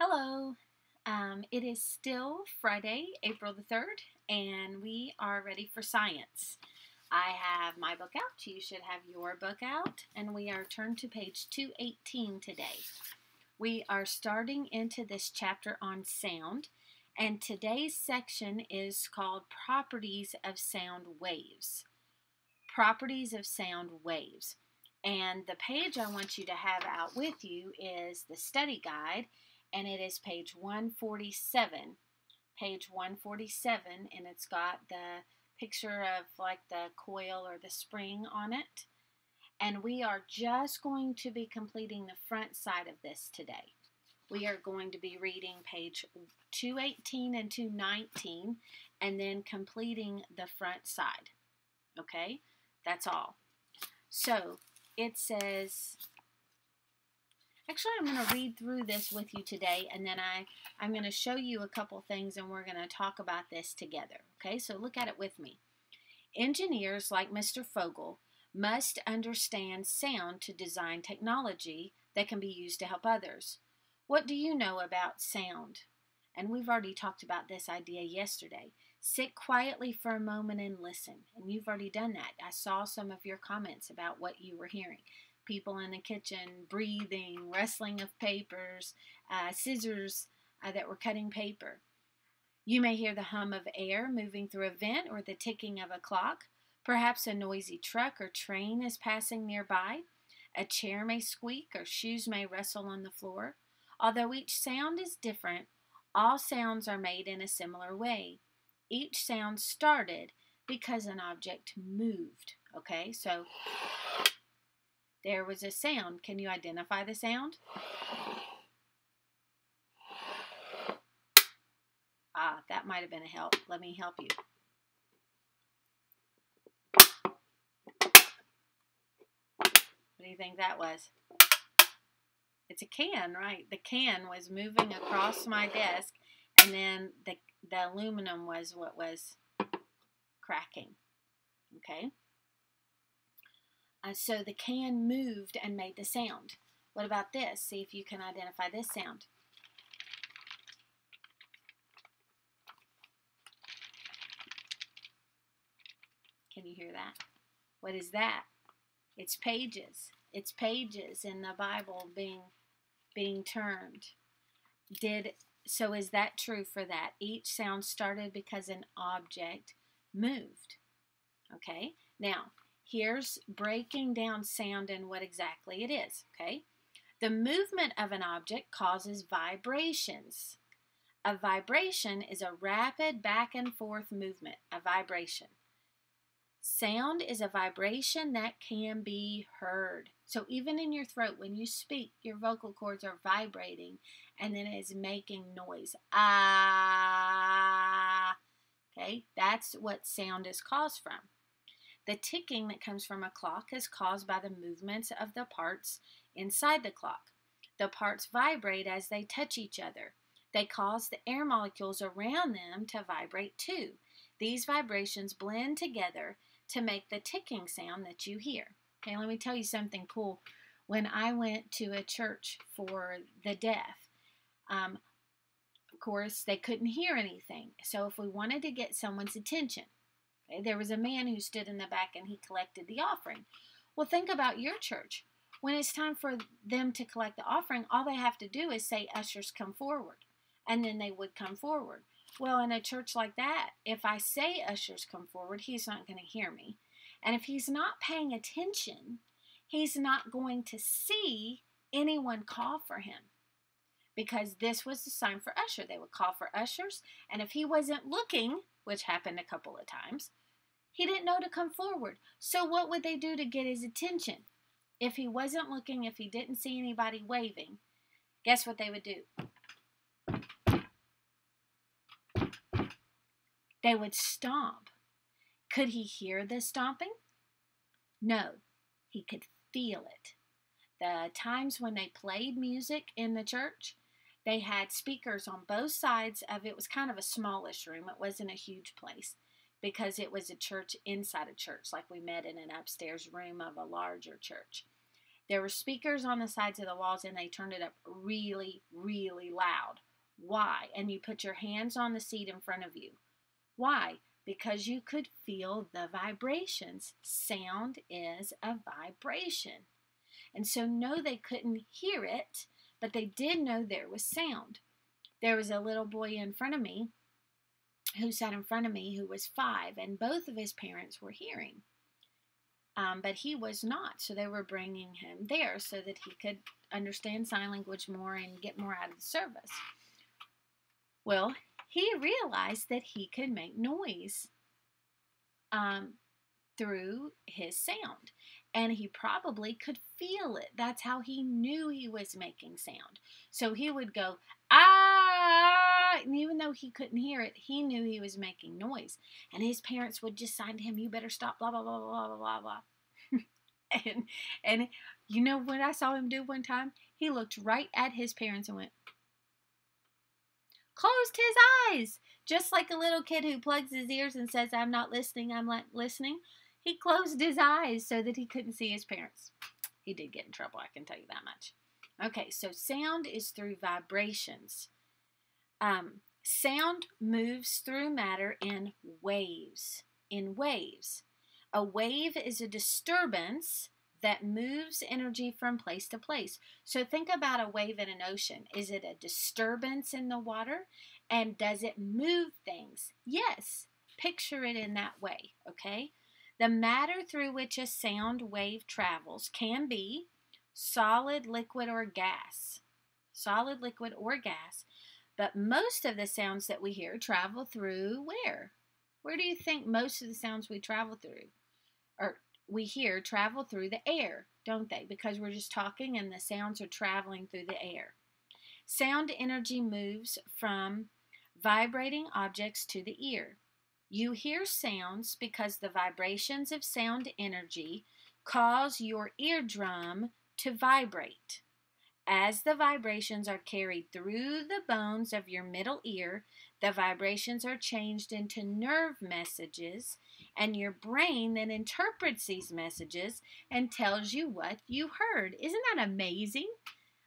Hello. It is still Friday, April the 3rd, and we are ready for science. I have my book out. You should have your book out, and we are turned to page 218 today. We are starting into this chapter on sound, and today's section is called Properties of Sound Waves. Properties of Sound Waves. And the page I want you to have out with you is the study guide, and it is page 147. Page 147, and it's got the picture of like the coil or the spring on it. And we are just going to be completing the front side of this today. We are going to be reading page 218 and 219 and then completing the front side. Okay, that's all. So it says, actually I'm going to read through this with you today, and then I'm going to show you a couple things and we're going to talk about this together. Okay, so look at it with me. Engineers like Mr. Fogel must understand sound to design technology that can be used to help others. What do you know about sound? And we've already talked about this idea yesterday. Sit quietly for a moment and listen. And you've already done that. I saw some of your comments about what you were hearing. People in the kitchen breathing, rustling of papers, scissors that were cutting paper. You may hear the hum of air moving through a vent or the ticking of a clock. Perhaps a noisy truck or train is passing nearby. A chair may squeak or shoes may rustle on the floor. Although each sound is different, all sounds are made in a similar way. Each sound started because an object moved. Okay, so there was a sound. Can you identify the sound? That might have been a help. Let me help you. What do you think that was? It's a can, right? The can was moving across my desk, and then the aluminum was what was cracking. Okay? So the can moved and made the sound. What about this? See if you can identify this sound. Can you hear that? What is that? It's pages. It's pages in the Bible being turned. So is that true for that? Each sound started because an object moved. Okay? Now, here's breaking down sound and what exactly it is. Okay? The movement of an object causes vibrations. A vibration is a rapid back and forth movement, a vibration. Sound is a vibration that can be heard. So even in your throat, when you speak, your vocal cords are vibrating and then it's making noise. Ah. Okay, that's what sound is caused from. The ticking that comes from a clock is caused by the movements of the parts inside the clock. The parts vibrate as they touch each other. They cause the air molecules around them to vibrate too. These vibrations blend together to make the ticking sound that you hear. Okay, let me tell you something cool. When I went to a church for the deaf, of course, they couldn't hear anything. So if we wanted to get someone's attention, okay, there was a man who stood in the back and he collected the offering. Well, think about your church. When it's time for them to collect the offering, all they have to do is say, "Ushers, come forward." And then they would come forward. Well, in a church like that, if I say ushers come forward, he's not going to hear me. And if he's not paying attention, he's not going to see anyone call for him. Because this was the sign for usher. They would call for ushers. And if he wasn't looking, which happened a couple of times, he didn't know to come forward. So what would they do to get his attention? If he wasn't looking, if he didn't see anybody waving, guess what they would do? They would stomp. Could he hear the stomping? No, he could feel it. The times when they played music in the church, they had speakers on both sides of it. It was kind of a smallish room. It wasn't a huge place because it was a church inside a church, like we met in an upstairs room of a larger church. There were speakers on the sides of the walls, and they turned it up really, really loud. Why? And you put your hands on the seat in front of you. Why? Because you could feel the vibrations. Sound is a vibration. And so, no, they couldn't hear it, but they did know there was sound. There was a little boy in front of me who sat in front of me who was 5, and both of his parents were hearing. But he was not, so they were bringing him there so that he could understand sign language more and get more out of the service. Well, he realized that he could make noise through his sound, and he probably could feel it. That's how he knew he was making sound. So he would go, ah, and even though he couldn't hear it, he knew he was making noise. And his parents would just sign to him, you better stop, blah, blah, blah, blah, blah, blah, blah. And you know what I saw him do one time? He looked right at his parents and went, closed his eyes, just like a little kid who plugs his ears and says, I'm not listening, I'm not listening. He closed his eyes so that he couldn't see his parents. He did get in trouble, I can tell you that much. Okay, so sound is through vibrations. Sound moves through matter in waves. A wave is a disturbance that moves energy from place to place. So think about a wave in an ocean. Is it a disturbance in the water? And does it move things? Yes. Picture it in that way, okay? The matter through which a sound wave travels can be solid, liquid, or gas. Solid, liquid, or gas. But most of the sounds that we hear travel through where? Where do you think most of the sounds we travel through, or we hear, travel through the air, don't they? Because we're just talking and the sounds are traveling through the air. Sound energy moves from vibrating objects to the ear. You hear sounds because the vibrations of sound energy cause your eardrum to vibrate. As the vibrations are carried through the bones of your middle ear, the vibrations are changed into nerve messages, and your brain then interprets these messages and tells you what you heard. Isn't that amazing?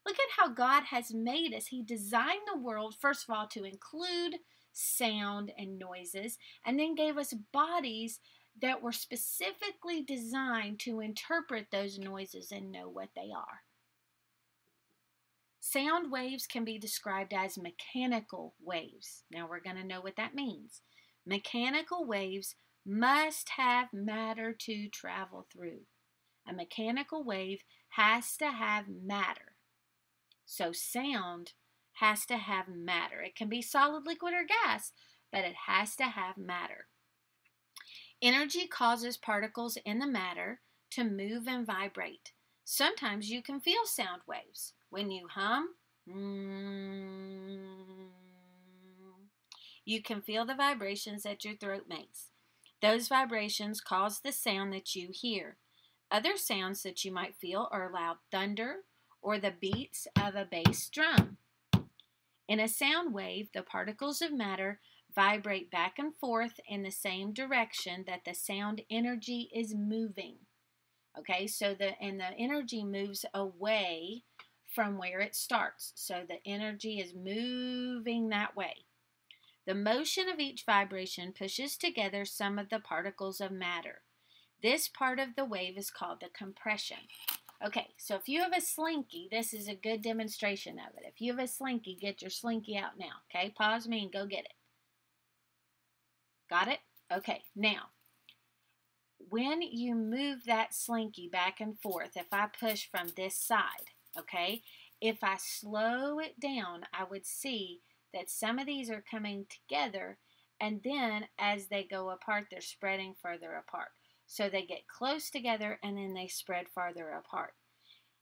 Look at how God has made us. He designed the world, first of all, to include sound and noises, and then gave us bodies that were specifically designed to interpret those noises and know what they are. Sound waves can be described as mechanical waves. Now we're going to know what that means. Mechanical waves must have matter to travel through. A mechanical wave has to have matter. So sound has to have matter. It can be solid, liquid, or gas, but it has to have matter. Energy causes particles in the matter to move and vibrate. Sometimes you can feel sound waves. When you hum, you can feel the vibrations that your throat makes. Those vibrations cause the sound that you hear. Other sounds that you might feel are loud thunder or the beats of a bass drum. In a sound wave, the particles of matter vibrate back and forth in the same direction that the sound energy is moving. Okay, so the energy moves away from where it starts. So the energy is moving that way. The motion of each vibration pushes together some of the particles of matter. This part of the wave is called the compression. Okay, so if you have a slinky, this is a good demonstration of it. If you have a slinky, get your slinky out now. Okay, pause me and go get it. Got it? Okay, now, when you move that slinky back and forth, if I push from this side, okay, if I slow it down, I would see that some of these are coming together, and then as they go apart, they're spreading further apart. So they get close together, and then they spread farther apart.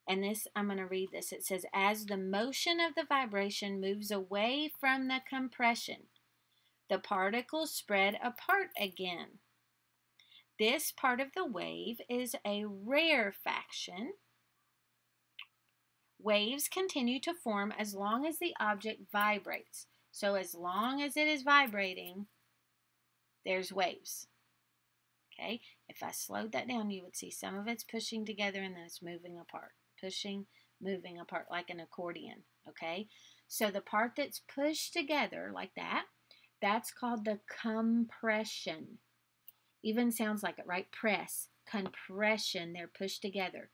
And this, I'm going to read this. It says, as the motion of the vibration moves away from the compression, the particles spread apart again. This part of the wave is a rarefaction. Waves continue to form as long as the object vibrates. So as long as it is vibrating, there's waves. Okay, if I slowed that down, you would see some of it's pushing together and then it's moving apart. pushing, moving apart like an accordion, okay? So the part that's pushed together like that, that's called the compression. Even sounds like it, right? Press, compression, they're pushed together.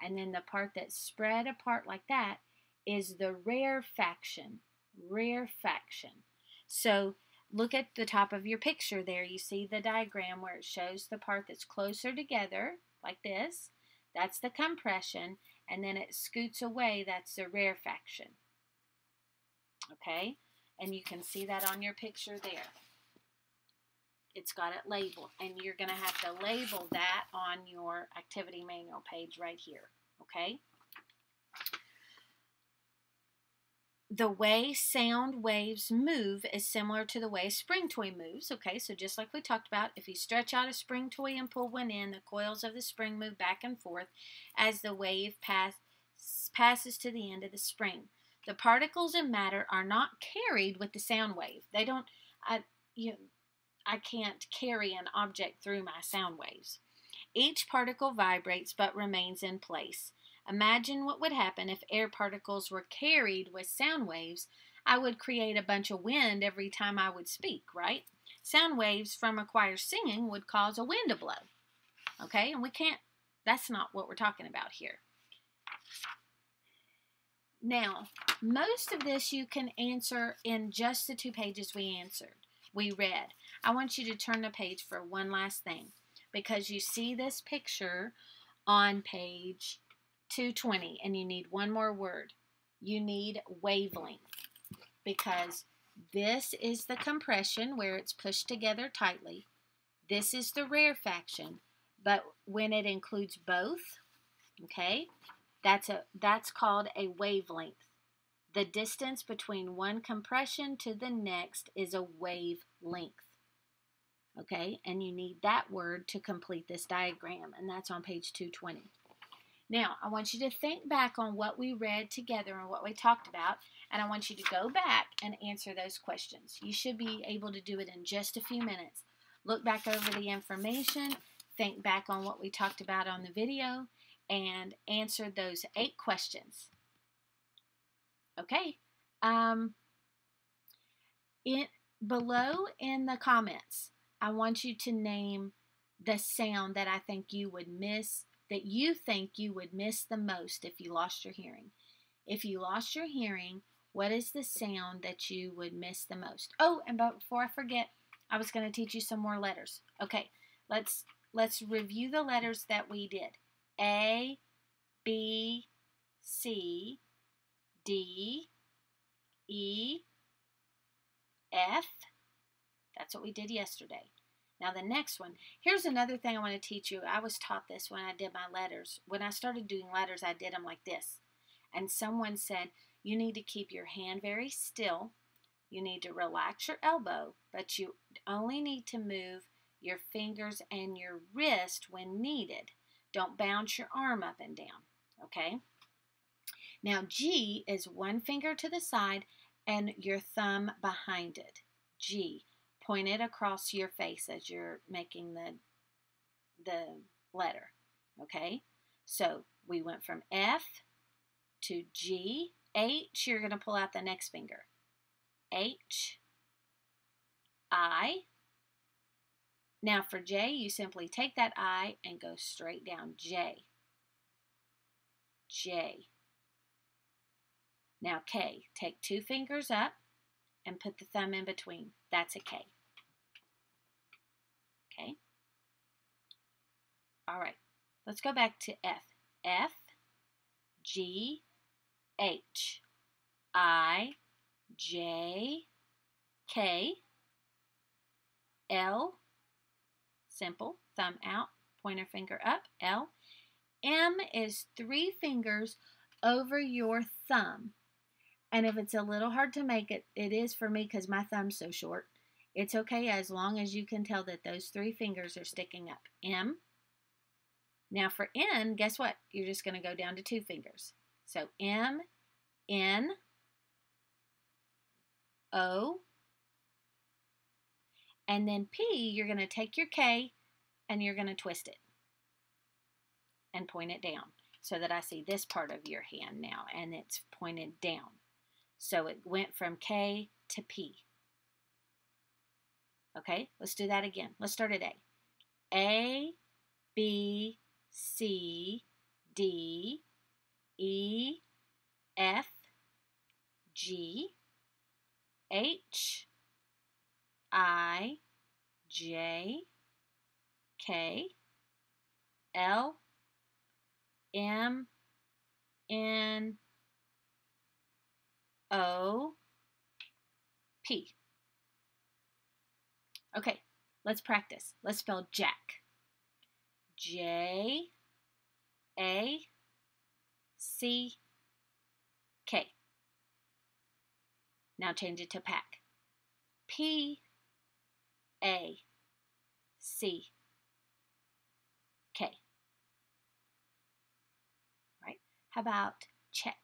And then the part that's spread apart like that is the rarefaction, rarefaction. So look at the top of your picture there. You see the diagram where it shows the part that's closer together, like this. That's the compression. And then it scoots away. That's the rarefaction. Okay? And you can see that on your picture there. It's got it labeled. And you're going to have to label that on your activity manual page right here. Okay? The way sound waves move is similar to the way a spring toy moves. Okay, so just like we talked about, if you stretch out a spring toy and pull one in, the coils of the spring move back and forth as the wave passes to the end of the spring. The particles in matter are not carried with the sound wave. They don't, I can't carry an object through my sound waves. Each particle vibrates but remains in place. Imagine what would happen if air particles were carried with sound waves. I would create a bunch of wind every time I would speak, right? Sound waves from a choir singing would cause a wind to blow. Okay, and we can't, that's not what we're talking about here. Now, most of this you can answer in just the 2 pages we read. I want you to turn the page for one last thing, because you see this picture on page 220, and you need one more word. You need wavelength, because this is the compression where it's pushed together tightly. This is the rarefaction, but when it includes both, okay, that's called a wavelength. The distance between one compression to the next is a wavelength. Okay, and you need that word to complete this diagram, and that's on page 220. Now, I want you to think back on what we read together and what we talked about, and I want you to go back and answer those questions. You should be able to do it in just a few minutes. Look back over the information, think back on what we talked about on the video, and answer those 8 questions. Okay. Below in the comments, I want you to name the sound that I think you would miss, that you think you would miss the most if you lost your hearing. If you lost your hearing, what is the sound that you would miss the most? Oh, and before I forget, I was going to teach you some more letters. Okay, let's review the letters that we did. A, B, C, D, E, F. That's what we did yesterday. Now the next one, here's another thing I want to teach you. I was taught this when I did my letters. When I started doing letters, I did them like this. And someone said, you need to keep your hand very still. You need to relax your elbow, but you only need to move your fingers and your wrist when needed. Don't bounce your arm up and down, okay? Now G is one finger to the side and your thumb behind it. G. Point it across your face as you're making the letter, okay? So we went from F to G. H, you're going to pull out the next finger. H, I. Now for J, you simply take that I and go straight down. J, J. Now K, take 2 fingers up and put the thumb in between. That's a K. Okay? All right. Let's go back to F. F, G, H, I, J, K, L, simple, thumb out, pointer finger up, L. M is 3 fingers over your thumb. And if it's a little hard to make it, it is for me because my thumb's so short. It's okay as long as you can tell that those 3 fingers are sticking up. M. Now for N, guess what? You're just going to go down to 2 fingers. So M, N, O, and then P, you're going to take your K and you're going to twist it and point it down. so that I see this part of your hand now, and it's pointed down. So it went from K to P. Okay, let's do that again. Let's start at A. A, B, C, D, E, F, G, H, I, J, K, L, M, N, O, P. Okay, let's practice. Let's spell Jack. J, A, C, K. Now change it to pack. P, A, C, K. All right, how about check?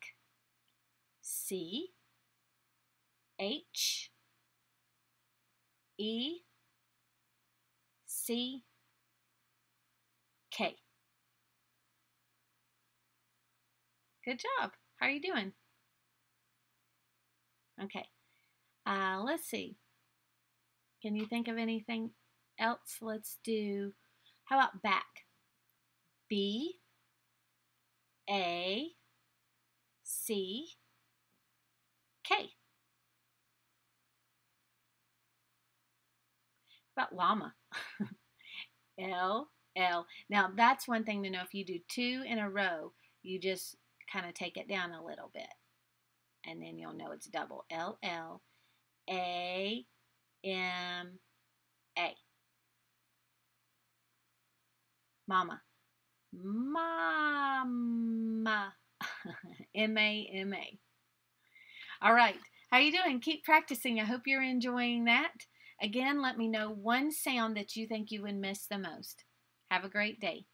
C, H, E, C, K. Good job. How are you doing? Okay. Let's see. Can you think of anything else? Let's do, how about back? B, A, C, K. How about llama? L, L. Now that's one thing to know. If you do two in a row, you just kind of take it down a little bit. And then you'll know it's double. L, L, A, M, A. Mama. Mama. M-A, M-A. All right. How you doing? Keep practicing. I hope you're enjoying that. Again, let me know one sound that you think you would miss the most. Have a great day.